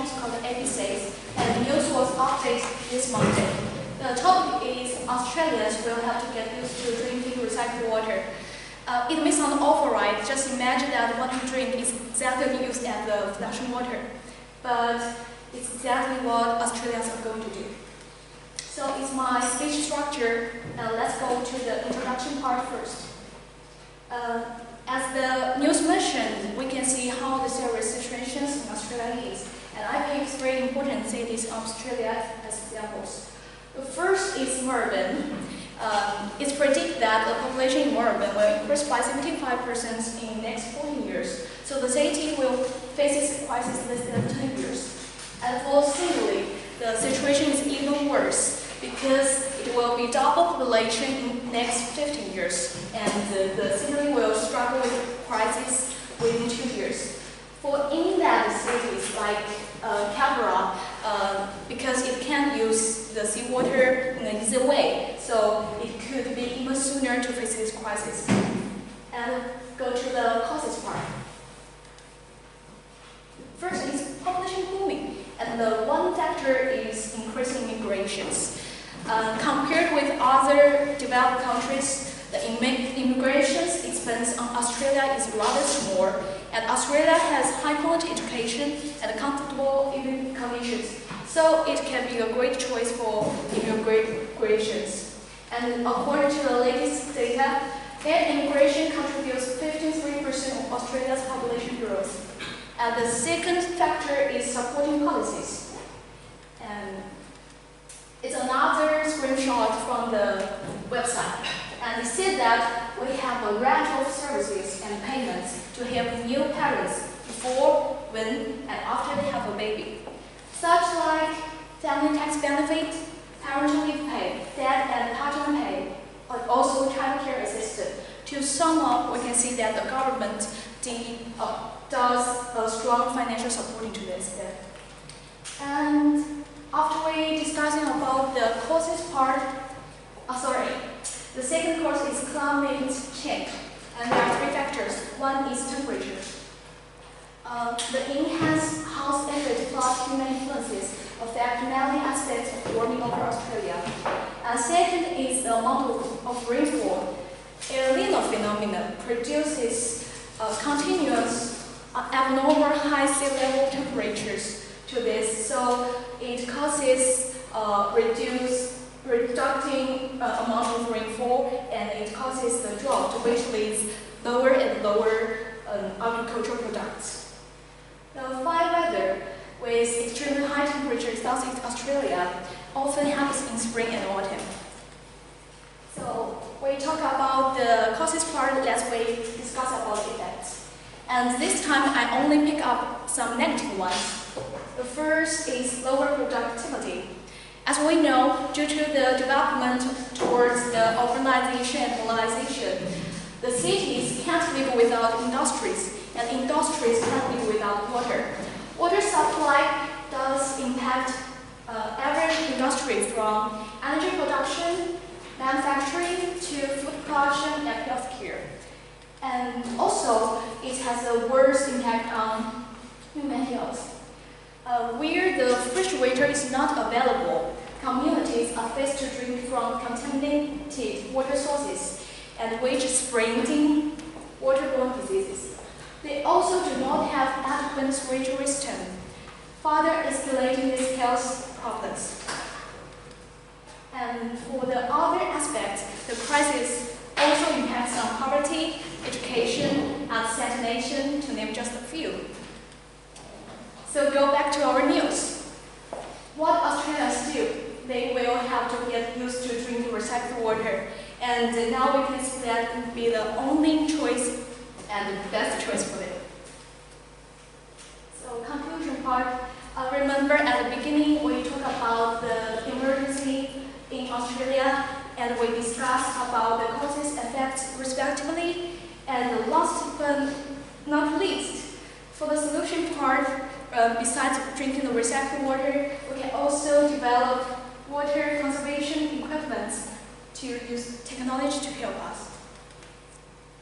is called ABCs, and the news was updated this Monday. The topic is Australians will have to get used to drinking recycled water. It may sound awful, right? Just imagine that what you drink is exactly used as the flushing water. But it's exactly what Australians are going to do. So it's my speech structure. Let's go to the introduction part first. As the news mentioned, we can see how the serious situations in Australia is. And I think it's very important to say this in Australia as examples. The first is Melbourne. It's predicted that the population in Melbourne will increase by 75% in the next 14 years. So the city will face this crisis less than 10 years. And for Sydney, the situation is even worse because it will be double population in the next 15 years. And the city will struggle with crisis within 2 years. For inland cities like Canberra, because it can't use the seawater in an easy way, so it could be even sooner to face this crisis. And go to the causes part. First is population booming, and the one factor is increasing immigrations. Compared with other developed countries, the immigration expense on Australia is rather small, and Australia has high-quality education and comfortable living conditions, so it can be a great choice for immigrations. And according to the latest data, air immigration contributes 53% of Australia's population growth. And the second factor is supporting policies. And it's another screenshot from the website. And it said that we have a range of services and payments to help new parents before, when, and after they have a baby. Such like family tax benefit, parental leave pay, dad and partner pay, and also child care assistance. To sum up, we can see that the government does a strong financial supporting to this. And after we discussing about the causes part, the second cause is climate change, and there are three factors. One is temperature. The enhanced house effect plus human influences affect many aspects of warming over Australia. And second is the amount of rainfall. El Niño phenomenon produces continuous abnormal high sea level temperatures to this, so it causes reducing amount of rainfall, and it causes the drought, which leads lower and lower agricultural products. The fine weather with extremely high temperatures in Southeast Australia often happens in spring and autumn. So we talk about the causes part, let's discuss about effects. And this time I only pick up some negative ones. The first is lower productivity. As we know, due to the development towards the urbanization and modernization, the cities can't live without industries, and industries can't live without water. Water supply does impact every industry from energy production, manufacturing, to food production and healthcare. And also, it has a worse impact on human health. Where the fresh water is not available, communities are faced to drink from contaminated water sources, and which spreading waterborne diseases. They also do not have adequate respiratory system, further escalating these health problems. And for the other aspects, the crisis also impacts on poverty, education, and sanitation, to name just a few. So go back to our news. What Australians do, they will have to get used to drinking recycled water. And now we can see that it will be the only choice and the best choice for them. So conclusion part, remember at the beginning we talked about the emergency in Australia, and we discussed about the causes, effects respectively. And last but not least, for the solution part, besides drinking the recycled water, we can also develop water conservation equipment to use technology to help us.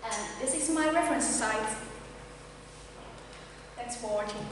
And this is my reference site. Thanks for watching.